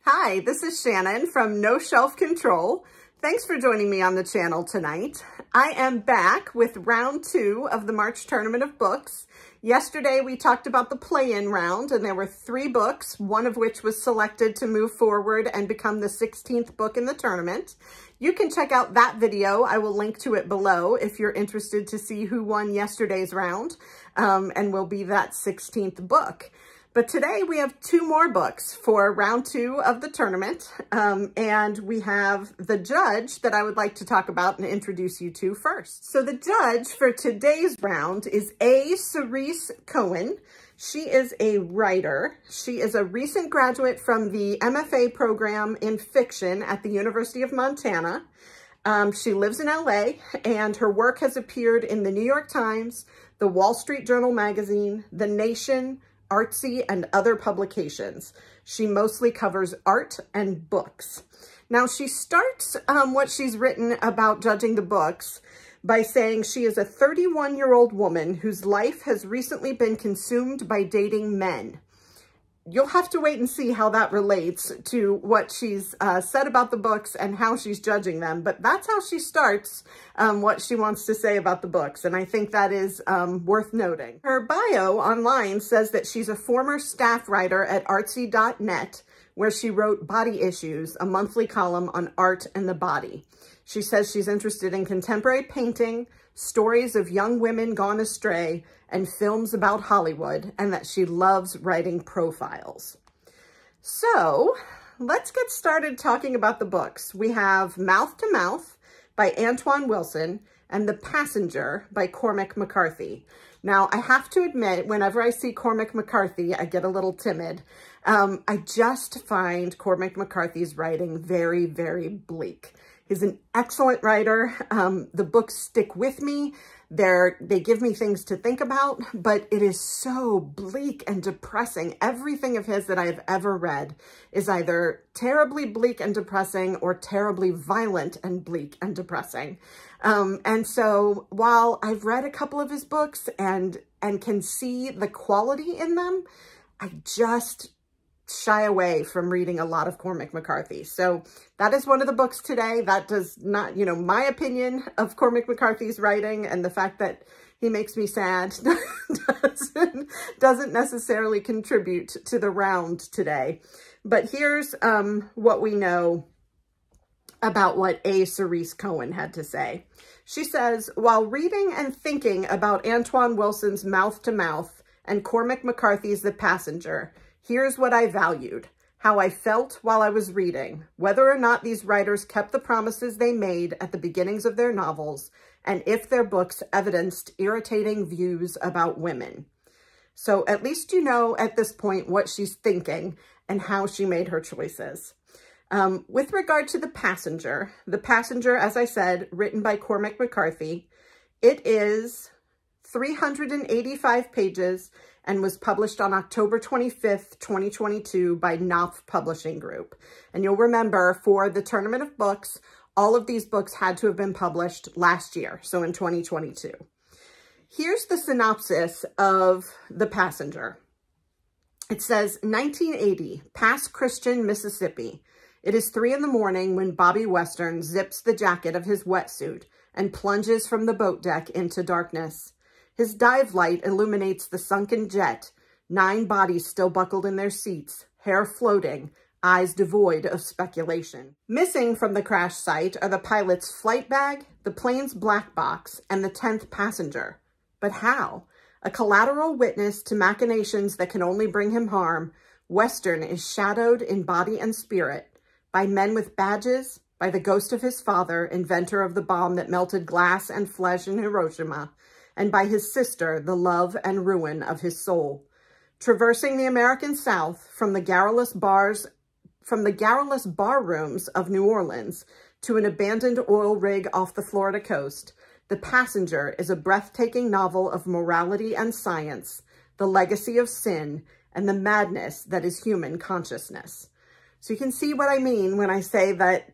Hi, this is Shannon from No Shelf Control. Thanks for joining me on the channel tonight. I am back with round 2 of the March Tournament of Books. Yesterday we talked about the play-in round and there were 3 books, one of which was selected to move forward and become the 16th book in the tournament. You can check out that video. I will link to it below if you're interested to see who won yesterday's round and will be that 16th book. But today we have 2 more books for round 2 of the tournament, and we have the judge that I would like to talk about and introduce you to first. So the judge for today's round is Cerise Cohen. She is a writer. She is a recent graduate from the MFA program in fiction at the University of Montana. She lives in LA, and her work has appeared in the New York Times, the Wall Street Journal magazine, The Nation, Artsy, and other publications. She mostly covers art and books. Now, she starts what she's written about judging the books by saying she is a 31-year-old woman whose life has recently been consumed by dating men. You'll have to wait and see how that relates to what she's said about the books and how she's judging them. But that's how she starts what she wants to say about the books. And I think that is worth noting. Her bio online says that she's a former staff writer at artsy.net, where she wrote Body Issues, a monthly column on art and the body. She says she's interested in contemporary painting, stories of young women gone astray, and films about Hollywood, and that she loves writing profiles. So let's get started talking about the books. We have Mouth to Mouth by Antoine Wilson and The Passenger by Cormac McCarthy. Now, I have to admit, whenever I see Cormac McCarthy, I get a little timid. I just find Cormac McCarthy's writing very, very bleak. He's an excellent writer. The books stick with me. They give me things to think about, but it is so bleak and depressing. Everything of his that I've ever read is either terribly bleak and depressing or terribly violent and bleak and depressing. And so while I've read a couple of his books and can see the quality in them, I just shy away from reading a lot of Cormac McCarthy. So that is one of the books today. That does not, my opinion of Cormac McCarthy's writing and the fact that he makes me sad doesn't necessarily contribute to the round today. But here's what we know about what Cerise Cohen had to say. She says, while reading and thinking about Antoine Wilson's Mouth to Mouth and Cormac McCarthy's The Passenger, here's what I valued, how I felt while I was reading, whether or not these writers kept the promises they made at the beginnings of their novels, and if their books evidenced irritating views about women. So at least you know at this point what she's thinking and how she made her choices. With regard to The Passenger, as I said, written by Cormac McCarthy, it is 385 pages and was published on October 25th, 2022 by Knopf Publishing Group. And you'll remember for the Tournament of Books, all of these books had to have been published last year, so in 2022. Here's the synopsis of The Passenger. It says, 1980, Pass Christian, Mississippi. It is 3 in the morning when Bobby Western zips the jacket of his wetsuit and plunges from the boat deck into darkness. His dive light illuminates the sunken jet, 9 bodies still buckled in their seats, hair floating, eyes devoid of speculation. Missing from the crash site are the pilot's flight bag, the plane's black box, and the 10th passenger. But how? A collateral witness to machinations that can only bring him harm, Western is shadowed in body and spirit by men with badges, by the ghost of his father, inventor of the bomb that melted glass and flesh in Hiroshima, and by his sister, the love and ruin of his soul. Traversing the American South from the garrulous bar rooms of New Orleans to an abandoned oil rig off the Florida coast, The Passenger is a breathtaking novel of morality and science, the legacy of sin, and the madness that is human consciousness. So you can see what I mean when I say that,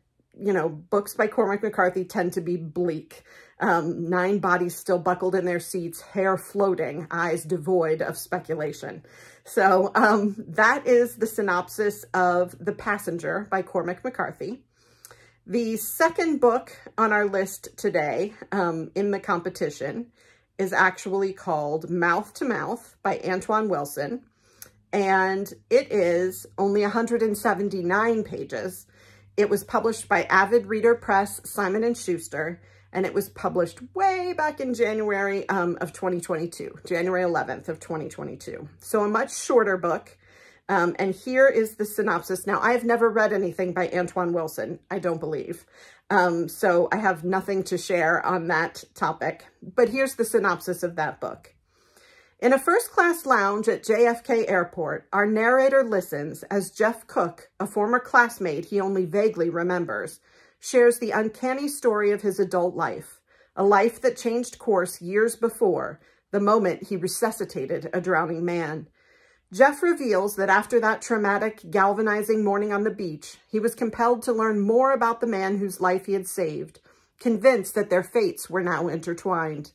books by Cormac McCarthy tend to be bleak. 9 bodies still buckled in their seats, hair floating, eyes devoid of speculation. So that is the synopsis of The Passenger by Cormac McCarthy. The second book on our list today in the competition is actually called Mouth to Mouth by Antoine Wilson. And it is only 179 pages. It was published by Avid Reader Press, Simon & Schuster, and it was published way back in January of 2022, January 11th of 2022. So a much shorter book. And here is the synopsis. Now, I have never read anything by Antoine Wilson, I don't believe. So I have nothing to share on that topic. But here's the synopsis of that book. In a first-class lounge at JFK Airport, our narrator listens as Jeff Cook, a former classmate he only vaguely remembers, shares the uncanny story of his adult life, a life that changed course years before, the moment he resuscitated a drowning man. Jeff reveals that after that traumatic, galvanizing morning on the beach, he was compelled to learn more about the man whose life he had saved, convinced that their fates were now intertwined.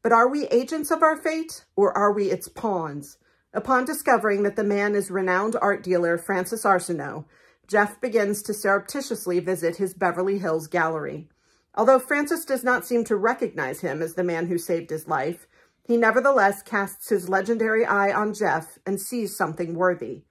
But are we agents of our fate, or are we its pawns? Upon discovering that the man is renowned art dealer Francis Arsenault, Jeff begins to surreptitiously visit his Beverly Hills gallery. Although Francis does not seem to recognize him as the man who saved his life, he nevertheless casts his legendary eye on Jeff and sees something worthy.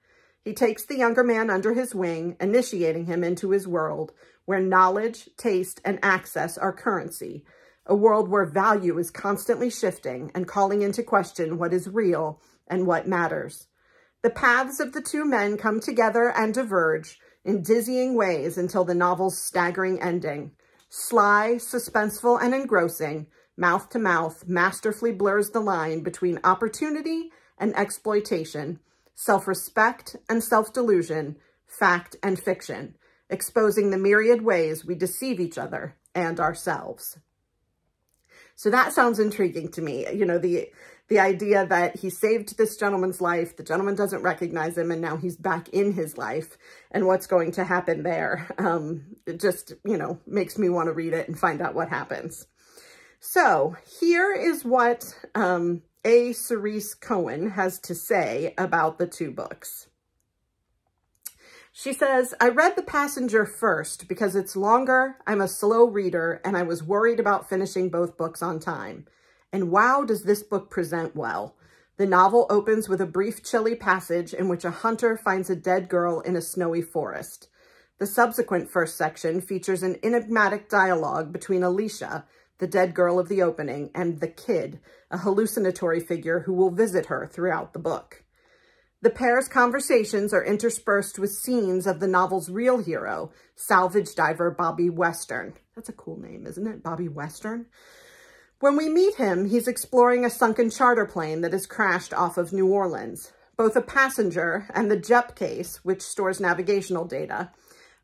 He takes the younger man under his wing, initiating him into his world, where knowledge, taste, and access are currency, a world where value is constantly shifting and calling into question what is real and what matters. The paths of the two men come together and diverge in dizzying ways until the novel's staggering ending. Sly, suspenseful, and engrossing, Mouth to Mouth masterfully blurs the line between opportunity and exploitation, self-respect and self-delusion, fact and fiction, exposing the myriad ways we deceive each other and ourselves. So that sounds intriguing to me. You know, the idea that he saved this gentleman's life, the gentleman doesn't recognize him, and now he's back in his life, and what's going to happen there. It just, you know, makes me want to read it and find out what happens. So here is what Cerise Cohen has to say about the two books. She says, I read The Passenger first because it's longer, I'm a slow reader, and I was worried about finishing both books on time. And wow, does this book present well. The novel opens with a brief, chilly passage in which a hunter finds a dead girl in a snowy forest. The subsequent first section features an enigmatic dialogue between Alicia, the dead girl of the opening, and the kid, a hallucinatory figure who will visit her throughout the book. The pair's conversations are interspersed with scenes of the novel's real hero, salvage diver Bobby Western. That's a cool name, isn't it? Bobby Western. When we meet him, he's exploring a sunken charter plane that has crashed off of New Orleans. Both a passenger and the JEP case, which stores navigational data,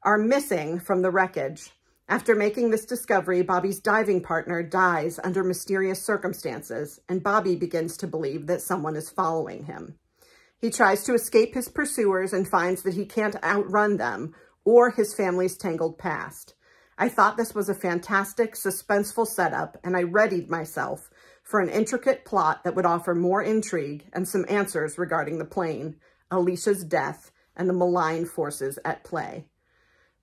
are missing from the wreckage. After making this discovery, Bobby's diving partner dies under mysterious circumstances, and Bobby begins to believe that someone is following him. He tries to escape his pursuers and finds that he can't outrun them or his family's tangled past. I thought this was a fantastic, suspenseful setup, and I readied myself for an intricate plot that would offer more intrigue and some answers regarding the plane, Alicia's death, and the malign forces at play.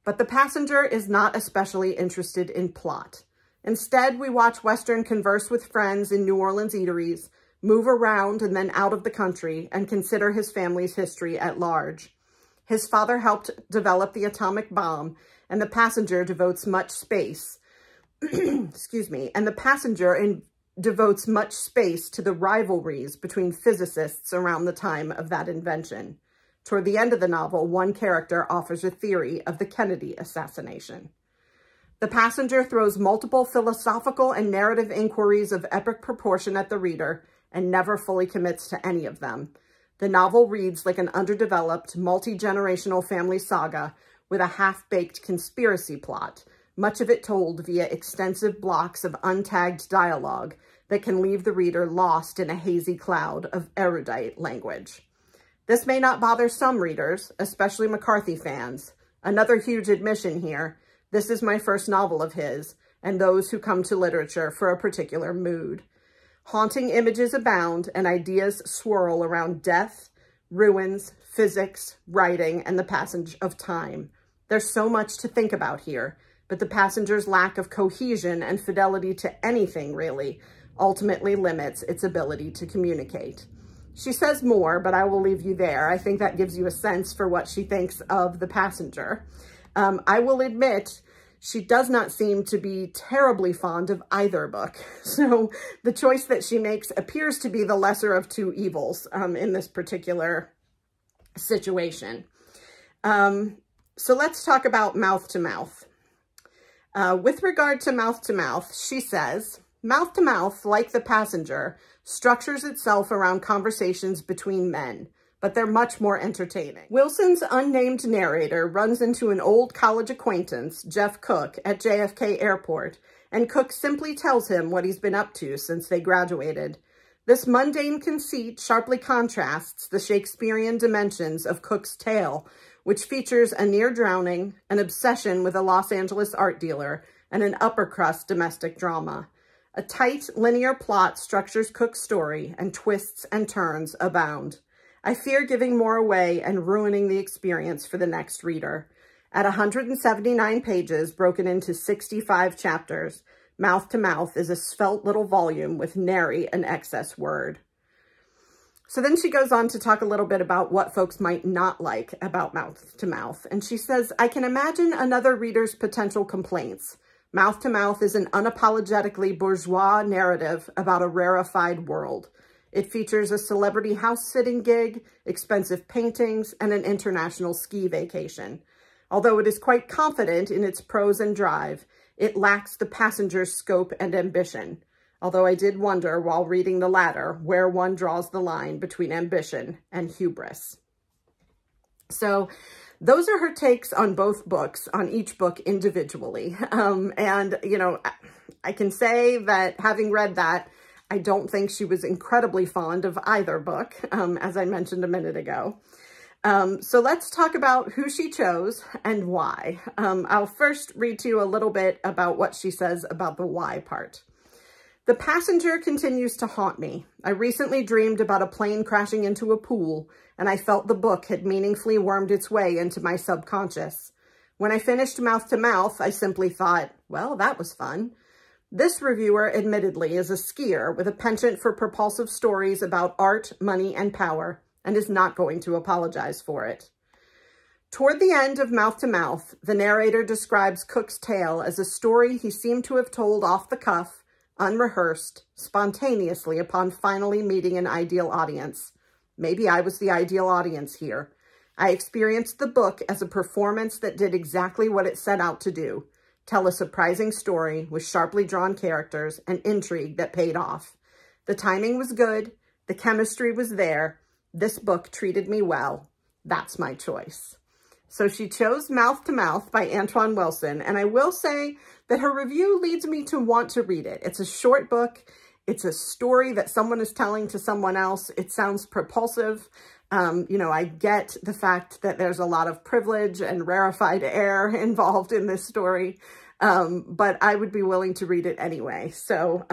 But The Passenger is not especially interested in plot. Instead, we watch Western converse with friends in New Orleans eateries, move around and then out of the country, and consider his family's history at large. His father helped develop the atomic bomb, and The Passenger devotes much space, devotes much space to the rivalries between physicists around the time of that invention. Toward the end of the novel, one character offers a theory of the Kennedy assassination. The Passenger throws multiple philosophical and narrative inquiries of epic proportion at the reader and never fully commits to any of them. The novel reads like an underdeveloped, multi-generational family saga with a half-baked conspiracy plot, much of it told via extensive blocks of untagged dialogue that can leave the reader lost in a hazy cloud of erudite language. This may not bother some readers, especially McCarthy fans. Another huge admission here, this is my first novel of his, and those who come to literature for a particular mood. Haunting images abound and ideas swirl around death, ruins, physics, writing, and the passage of time. There's so much to think about here, but the passenger's lack of cohesion and fidelity to anything, really, ultimately limits its ability to communicate. She says more, but I will leave you there. I think that gives you a sense for what she thinks of The Passenger. I will admit, she does not seem to be terribly fond of either book. So the choice that she makes appears to be the lesser of two evils in this particular situation. So let's talk about mouth to mouth. With regard to mouth, she says, mouth to mouth, like The Passenger, structures itself around conversations between men, but they're much more entertaining. Wilson's unnamed narrator runs into an old college acquaintance, Jeff Cook, at JFK Airport, and Cook simply tells him what he's been up to since they graduated. This mundane conceit sharply contrasts the Shakespearean dimensions of Cook's tale, which features a near drowning, an obsession with a Los Angeles art dealer, and an upper-crust domestic drama. A tight, linear plot structures Cook's story, and twists and turns abound. I fear giving more away and ruining the experience for the next reader. At 179 pages, broken into 65 chapters, Mouth to Mouth is a svelte little volume with nary an excess word. So then she goes on to talk a little bit about what folks might not like about Mouth to Mouth. And she says, I can imagine another reader's potential complaints. Mouth to Mouth is an unapologetically bourgeois narrative about a rarefied world. It features a celebrity house-sitting gig, expensive paintings, and an international ski vacation. Although it is quite confident in its prose and drive, it lacks the passenger's scope and ambition. Although I did wonder while reading the latter where one draws the line between ambition and hubris. So those are her takes on both books, on each book individually. And, you know, I can say that having read that, I don't think she was incredibly fond of either book, as I mentioned a minute ago. So let's talk about who she chose and why. I'll first read to you a little bit about what she says about the why part. The Passenger continues to haunt me. I recently dreamed about a plane crashing into a pool, and I felt the book had meaningfully wormed its way into my subconscious. When I finished Mouth to Mouth, I simply thought, well, that was fun. This reviewer, admittedly, is a skier with a penchant for propulsive stories about art, money, and power, and is not going to apologize for it. Toward the end of Mouth to Mouth, the narrator describes Cook's tale as a story he seemed to have told off the cuff, unrehearsed, spontaneously upon finally meeting an ideal audience. Maybe I was the ideal audience here. I experienced the book as a performance that did exactly what it set out to do. Tell a surprising story with sharply drawn characters and intrigue that paid off. The timing was good. The chemistry was there. This book treated me well. That's my choice. So she chose Mouth to Mouth by Antoine Wilson, and I will say that her review leads me to want to read it. It's a short book. It's a story that someone is telling to someone else. It sounds propulsive. You know, I get the fact that there's a lot of privilege and rarefied air involved in this story, but I would be willing to read it anyway. So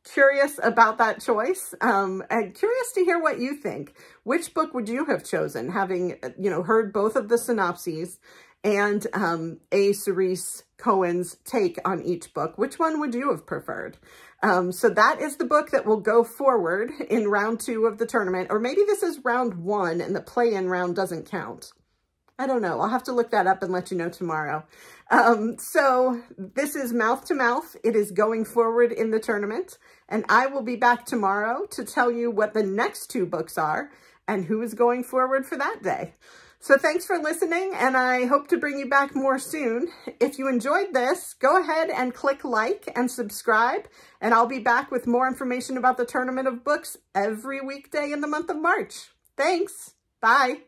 curious about that choice, and curious to hear what you think. Which book would you have chosen, having, you know, heard both of the synopses and a Cerise Cohen's take on each book? Which one would you have preferred? So that is the book that will go forward in round 2 of the tournament, or maybe this is round 1 and the play-in round doesn't count. I don't know. I'll have to look that up and let you know tomorrow. So this is Mouth to Mouth. It is going forward in the tournament, and I will be back tomorrow to tell you what the next 2 books are and who is going forward for that day. So thanks for listening, and I hope to bring you back more soon. If you enjoyed this, go ahead and click like and subscribe, and I'll be back with more information about the Tournament of Books every weekday in the month of March. Thanks. Bye.